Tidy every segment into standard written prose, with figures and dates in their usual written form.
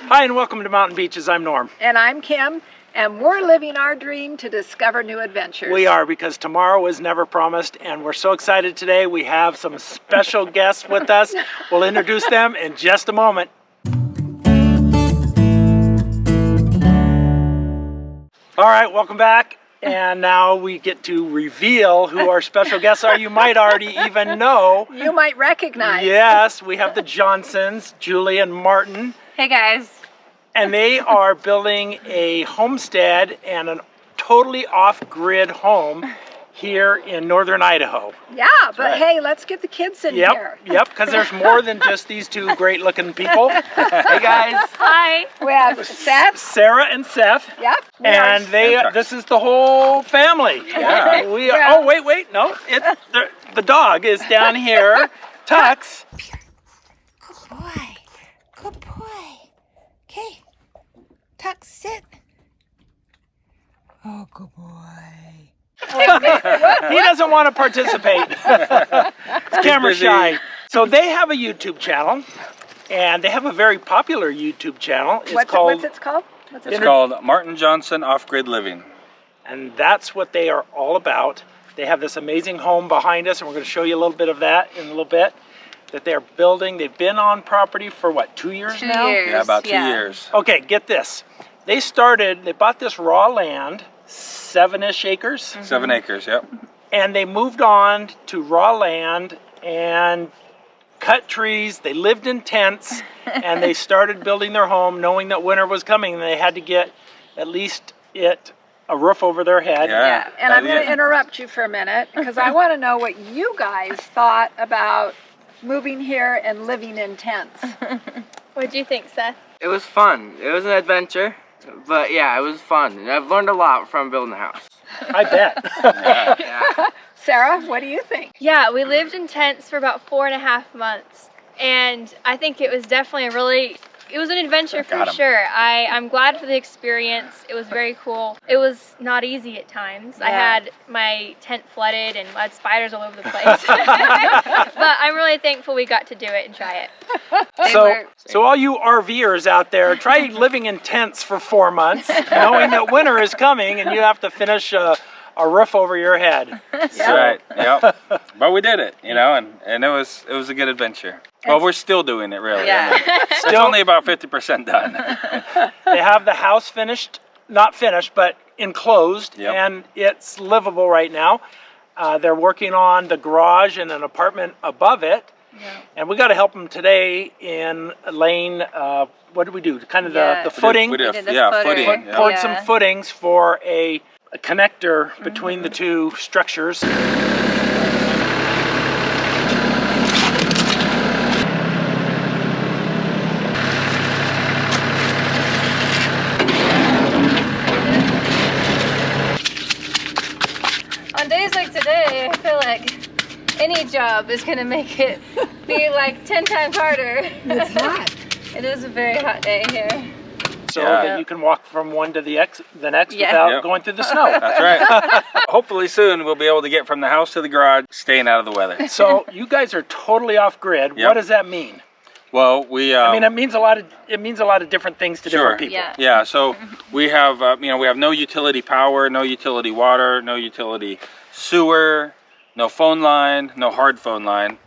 Hi, and welcome to Mountain Beaches. I'm Norm. And I'm Kim, and we're living our dream to discover new adventures. We are, because tomorrow is never promised, and we're so excited today. We have some special guests with us. We'll introduce them in just a moment. All right, welcome back. And now we get to reveal who our special guests are. You might already even know. You might recognize. Yes, we have the Johnsons, Julie and Martin. Hey guys. And they are building a homestead and a totally off-grid home here in Northern Idaho. Yeah, but hey, let's get the kids in here. Yep, because there's more than just these two great-looking people. Hey guys. Hi. We have Seth. Sarah and Seth. Yep. And this is the whole family. Yeah. Oh, wait, no. The dog is down here. Tux. Good boy. Good boy. Okay. Tuck, sit. Oh, good boy. He doesn't want to participate. He's camera shy. So they have a YouTube channel, and they have a very popular YouTube channel. What's it called? It's called Martin Johnson Off-Grid Living. And that's what they are all about. They have this amazing home behind us, and we're going to show you a little bit of that in a little bit, that they're building. They've been on property for what, 2 years now? 2 years. Yeah, about 2 years. Okay, get this. They bought this raw land, 7-ish acres. Mm-hmm. 7 acres, yep. And they moved on to raw land and cut trees. They lived in tents, and they started building their home knowing that winter was coming, and they had to get at least a roof over their head. Yeah. And I'm going to interrupt you for a minute, because I want to know what you guys thought about moving here and living in tents. What do you think, Seth? It was fun. It was an adventure, but yeah, it was fun. And I've learned a lot from building a house. I bet. Yeah. Sarah, what do you think? Yeah, we lived in tents for about 4.5 months, and I think it was definitely it was an adventure for sure. I'm glad for the experience. It was very cool. It was not easy at times. Yeah. I had my tent flooded and I had spiders all over the place. But I'm really thankful we got to do it and try it. So all you RVers out there, try living in tents for 4 months, knowing that winter is coming and you have to finish a roof over your head. That's right. Yep. But we did it, and it was a good adventure. Well, we're still doing it, really. Yeah. It's only about 50% done. They have the house not finished, but enclosed, Yep. and it's livable right now. They're working on the garage and an apartment above it. Yeah. And we got to help them today in laying, what did we do? Kind of the footing. We did We did the footing. footing. Yeah. Poured some footings for a connector between the two structures. On days like today, I feel like any job is going to make it be like 10 times harder. It's hot. It is a very hot day here. So that you can walk from one to the next without going through the snow. That's right. Hopefully soon we'll be able to get from the house to the garage, staying out of the weather. So you guys are totally off grid. Yep. What does that mean? Well, we. I mean, it means a lot of different things to different people. Yeah. Yeah. So we have, we have no utility power, no utility water, no utility sewer, no phone line, no hard phone line,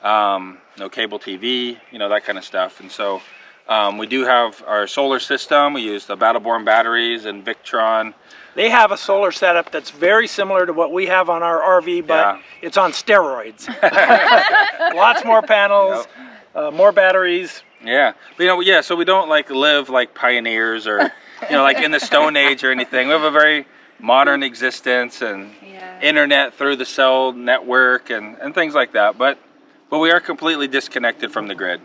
no cable TV, that kind of stuff. And so we do have our solar system. We use the Battleborn batteries and Victron. They have a solar setup that's very similar to what we have on our RV, but it's on steroids. Lots more panels, more batteries. Yeah, but, so we don't live like pioneers or, like in the Stone Age or anything. We have a very modern existence and internet through the cell network and things like that. But we are completely disconnected from the grid.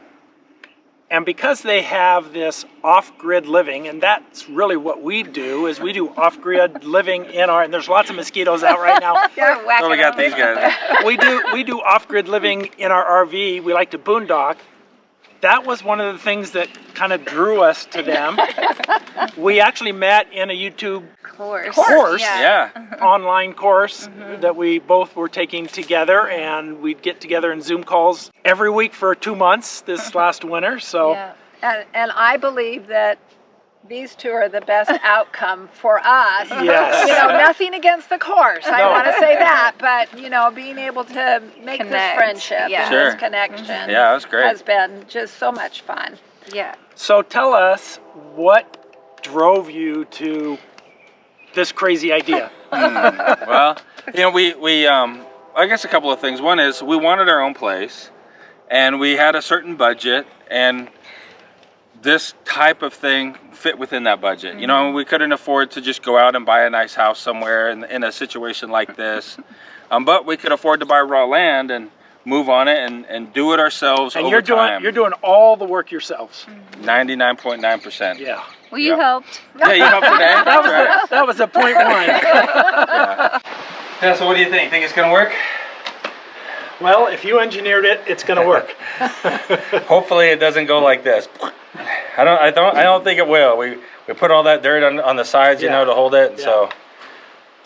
And because they have this off-grid living, and that's really what we do, is we do off-grid living and there's lots of mosquitoes out right now. Oh, we got these guys. We do off-grid living in our RV. We like to boondock. That was one of the things that kind of drew us to them. We actually met in a YouTube course, online course that we both were taking together, and we'd get together in Zoom calls every week for 2 months this last winter. So And I believe that these two are the best outcome for us. Yes. You know, nothing against the course. I No. want to say that, but you know, being able to make this Connect. friendship Yeah. and Sure. this connection Yeah, that was great. has been just so much fun. Yeah. So tell us what drove you to this crazy idea. Well, you know, we I guess a couple of things. One is we wanted our own place, and we had a certain budget, and this type of thing fit within that budget. You know, we couldn't afford to just go out and buy a nice house somewhere in a situation like this, but we could afford to buy raw land and move on it and do it ourselves And over time. you're doing all the work yourselves. 99.9%. Yeah. Well, you Yeah. helped. Yeah, you helped today. That's right. That was a point one. Yeah, so what do you think? Think it's gonna work? Well, if you engineered it, it's going to work. Hopefully it doesn't go like this. I don't think it will. We put all that dirt on the sides, you Yeah. know, to hold it. Yeah. So,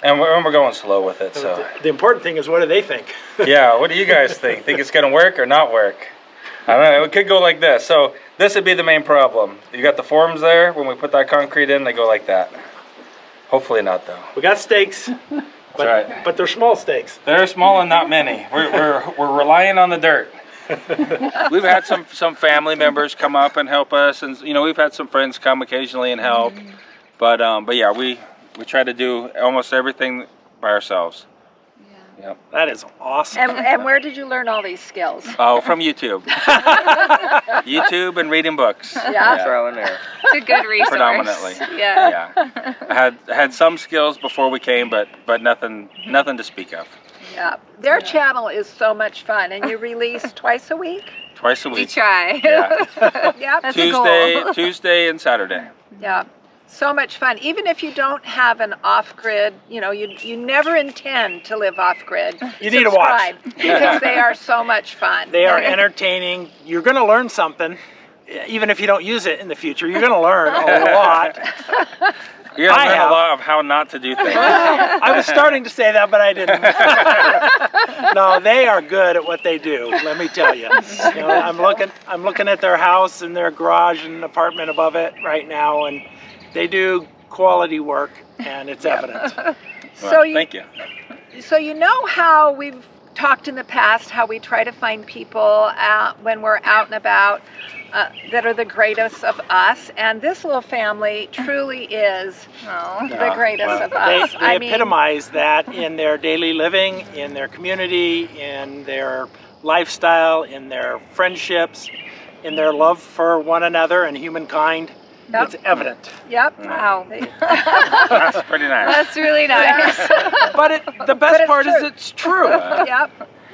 and we're going slow with it. So, The important thing is, what do they think? yeah. What do you guys think? Think it's gonna work or not work? I don't know. It could go like this. So this would be the main problem. You got the forms there. When we put that concrete in, they go like that. Hopefully not though. We got stakes, but, right. but they're small stakes. They're small and not many. We're relying on the dirt. We've had some family members come up and help us, and you know we've had some friends come occasionally and help. But yeah, we try to do almost everything by ourselves. Yep. That is awesome. And where did you learn all these skills? Oh, from YouTube. YouTube and reading books. Yeah. Throw in there. It's a good resource. Predominantly. Yeah. Yeah. I had some skills before we came, but nothing to speak of. Yeah. Their channel is so much fun, and you release twice a week? Twice a We week. try. Yeah. Yep. That's a goal. Tuesday and Saturday. Yeah. So much fun. Even if you don't have an off-grid, you know, you never intend to live off-grid. You need to watch. Subscribe, because they are so much fun. They are entertaining. You're going to learn something, even if you don't use it in the future. You're going to learn a lot. You're gonna I learn have. a lot of how not to do things. I was starting to say that, but I didn't. No, they are good at what they do. Let me tell you. You know, I'm looking at their house and their garage and apartment above it right now, and they do quality work, and it's evident. Well, you, thank you. So you know how we've talked in the past how we try to find people when we're out and about that are the greatest of us, and this little family truly is Oh. the greatest well, of us. They epitomize that in their daily living, in their community, in their lifestyle, in their friendships, in their love for one another and humankind. Yep. It's evident. Yep. Wow. That's pretty nice. That's really nice. But the best it's part is true. it's true. Yep.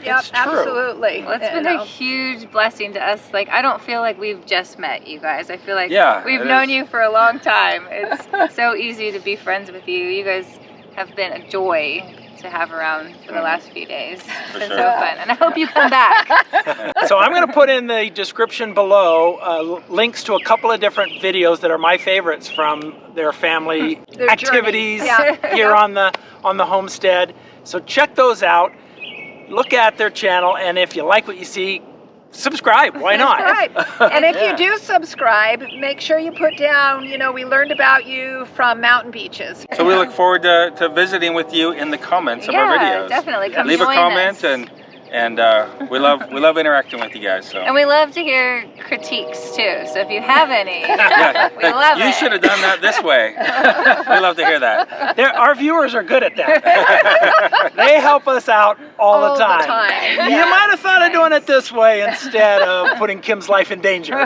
Yep. It's true. Absolutely. Well, it's You been know. a huge blessing to us. Like, I don't feel like we've just met you guys. I feel like Yeah, we've it known is. you for a long time. It's so easy to be friends with you. You guys have been a joy to have around for the last few days. It's been sure. so fun. And I hope you come back. So I'm going to put in the description below links to a couple of different videos that are my favorites from their family Their activities journey. Yeah. here on the homestead. So check those out. Look at their channel, and if you like what you see, subscribe. Why not? Right. And if Yeah. you do subscribe, make sure you put down, you know, we learned about you from mountain beaches. So we look forward to visiting with you in the comments of our Yeah, videos. definitely. Come Leave a join comment us. and we love interacting with you guys. So And we love to hear critiques too. So if you have any, yeah, we love it. you should have done that this way. We love to hear that. Our viewers are good at that. They help us out all the time. You Yeah. might have thought of doing it this way instead of putting Kim's life in danger. We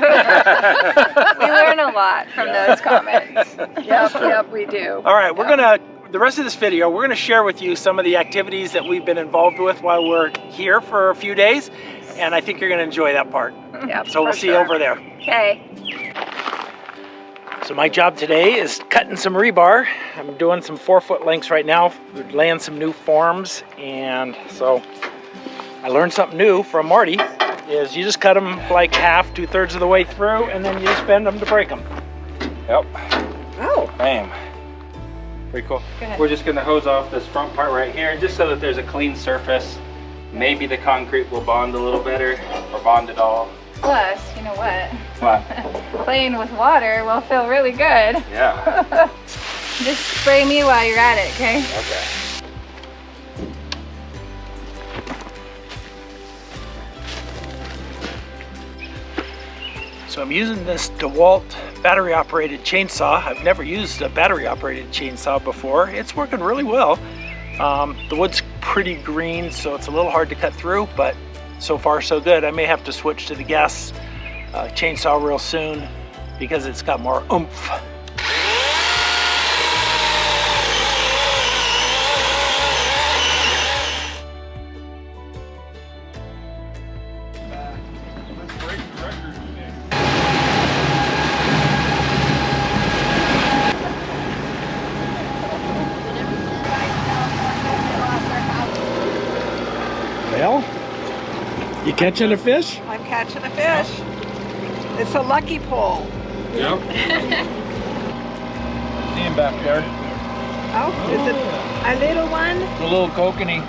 learn a lot from those comments. Yep, we do. All right, the rest of this video, we're gonna share with you some of the activities that we've been involved with while we're here for a few days, and I think you're gonna enjoy that part. Yep, So we'll for see you sure. over there. Okay. So my job today is cutting some rebar. I'm doing some 4-foot lengths right now, laying some new forms, and so I learned something new from Marty, is you just cut them like half, 2/3 of the way through, and then you just bend them to break them. Yep. Oh. Bam. Pretty cool. We're just going to hose off this front part right here just so that there's a clean surface. Maybe the concrete will bond a little better or bond at all. Plus, you know what? What? Playing with water will feel really good. Yeah. Just spray me while you're at it, okay? Okay. So I'm using this DeWalt battery operated chainsaw. I've never used a battery operated chainsaw before. It's working really well. The wood's pretty green, so it's a little hard to cut through, but so far so good. I may have to switch to the gas chainsaw real soon because it's got more oomph. Well, you catching a fish? I'm catching a fish. It's a lucky pull. Yep. See him back there. Oh, is it a little one? It's a little kokanee.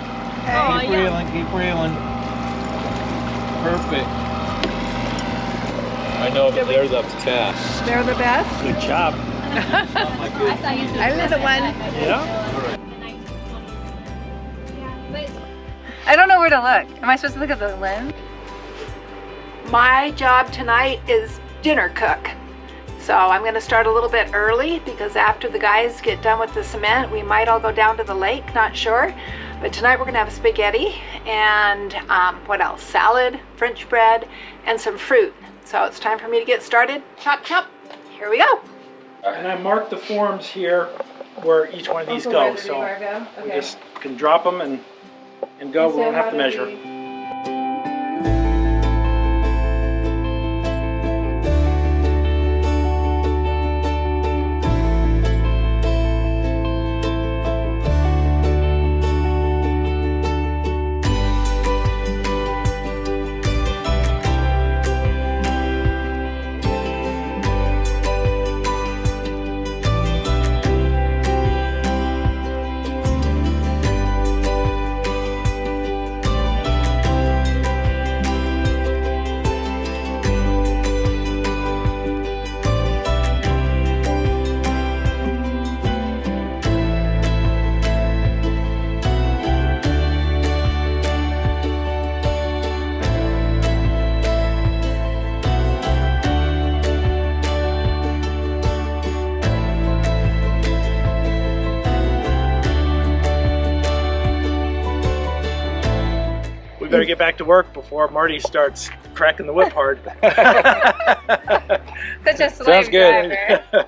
Okay. Keep reeling, keep reeling. Perfect. I know, but they're the best. They're the best. Good job. A little one. Yeah. I don't know where to look. Am I supposed to look at the lens? My job tonight is dinner cook. So I'm going to start a little bit early because after the guys get done with the cement, we might all go down to the lake, not sure. But tonight we're going to have spaghetti and what else? Salad, French bread, and some fruit. So it's time for me to get started. Chop, chop. Here we go. And I marked the forms here where each one of these go. So we just can drop them and go. We won't have to measure. We better get back to work before Marty starts cracking the whip hard. Such a slave Sounds good. driver.